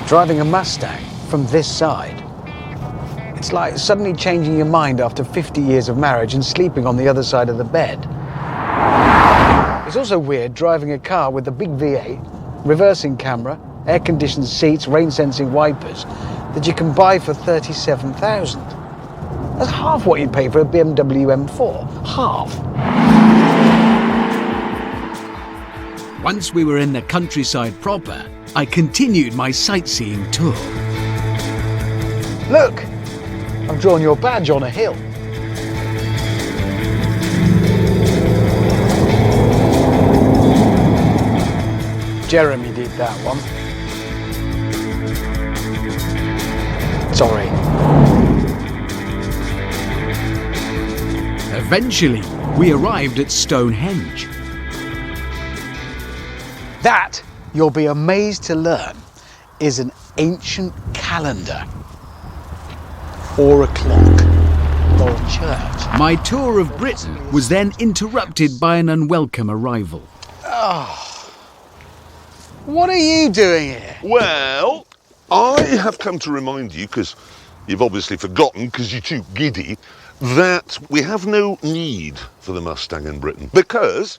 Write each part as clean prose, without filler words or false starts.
Driving a Mustang from this side. It's like suddenly changing your mind after 50 years of marriage and sleeping on the other side of the bed. It's also weird driving a car with a big V8, reversing camera, air-conditioned seats, rain-sensing wipers that you can buy for $37,000. That's half what you'd pay for a BMW M4. Half. Once we were in the countryside proper, I continued my sightseeing tour. Look, I've drawn your badge on a hill. Jeremy did that one. Sorry. Eventually, we arrived at Stonehenge. That, you'll be amazed to learn, is an ancient calendar. Or a clock. Or a church. My tour of Britain was then interrupted by an unwelcome arrival. Oh. What are you doing here? Well, I have come to remind you, because you've obviously forgotten because you're too giddy, that we have no need for the Mustang in Britain. Because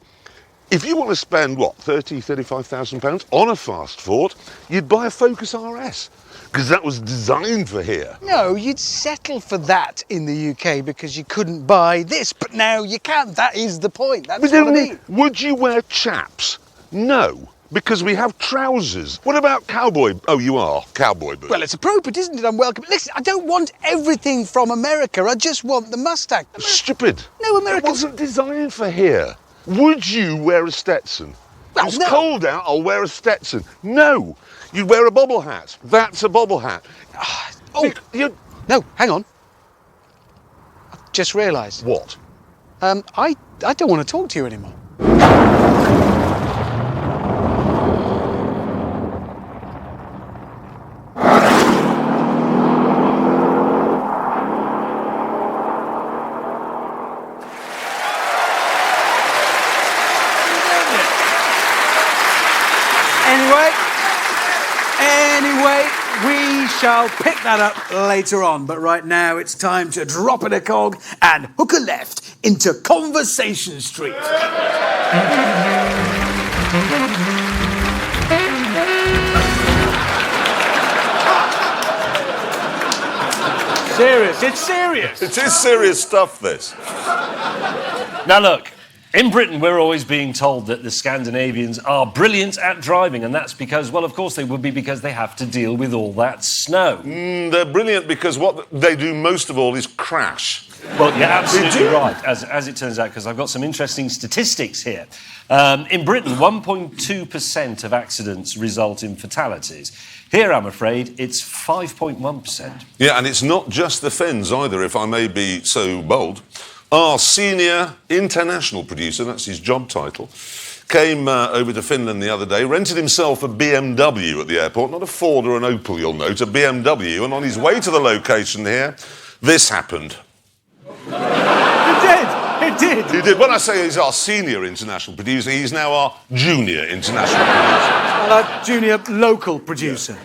if you want to spend, what, £35,000 on a fast Ford, you'd buy a Focus RS, because that was designed for here. No, you'd settle for that in the UK because you couldn't buy this, but now you can. That is the point. That's what I mean. Would you wear chaps? No, because we have trousers. What about cowboy? Oh, you are cowboy boots. Well, it's appropriate, isn't it? I'm welcome. Listen, I don't want everything from America. I just want the Mustang. Stupid. No, America. It wasn't designed for here. Would you wear a Stetson? Well, It's no. cold out, I'll wear a Stetson. No, you'd wear a bobble hat. That's a bobble hat. Oh, no, hang on. I've just realised. What? I don't want to talk to you anymore. Anyway, we shall pick that up later on. But right now, it's time to drop in a cog and hook a left into Conversation Street. Serious, it's serious. It is serious stuff, this. Now look, in Britain we're always being told that the Scandinavians are brilliant at driving, and that's because, well, of course they would be, because they have to deal with all that snow. They're brilliant because what they do most of all is crash. Well, you're absolutely right, as it turns out, because I've got some interesting statistics here. In Britain, 1.2% of accidents result in fatalities. Here, I'm afraid, it's 5.1%. Yeah, and it's not just the Finns either, if I may be so bold. Our senior international producer, that's his job title, came over to Finland the other day, rented himself a BMW at the airport, not a Ford or an Opel, you'll note, a BMW, and on his way to the location here, this happened. It did! He did. When I say he's our senior international producer, he's now our junior international producer. Well, our junior local producer.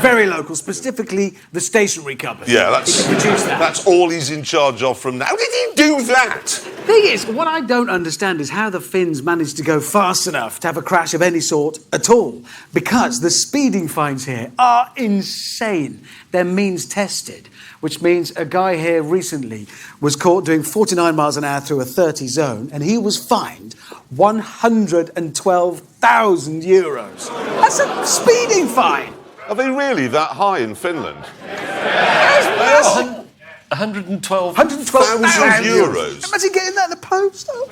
Very local, specifically the stationery company. Yeah, that's... He can produce that. That's all he's in charge of from now. How did he do that? Thing is, what I don't understand is how the Finns managed to go fast enough to have a crash of any sort at all. Because the speeding fines here are insane. They're means tested, which means a guy here recently was caught doing 49 miles an hour through a 30 zone, and he was fined €112,000. That's a speeding fine. Are they really that high in Finland? Yes, 112,000 €112,000. Imagine getting that in the post. Oh.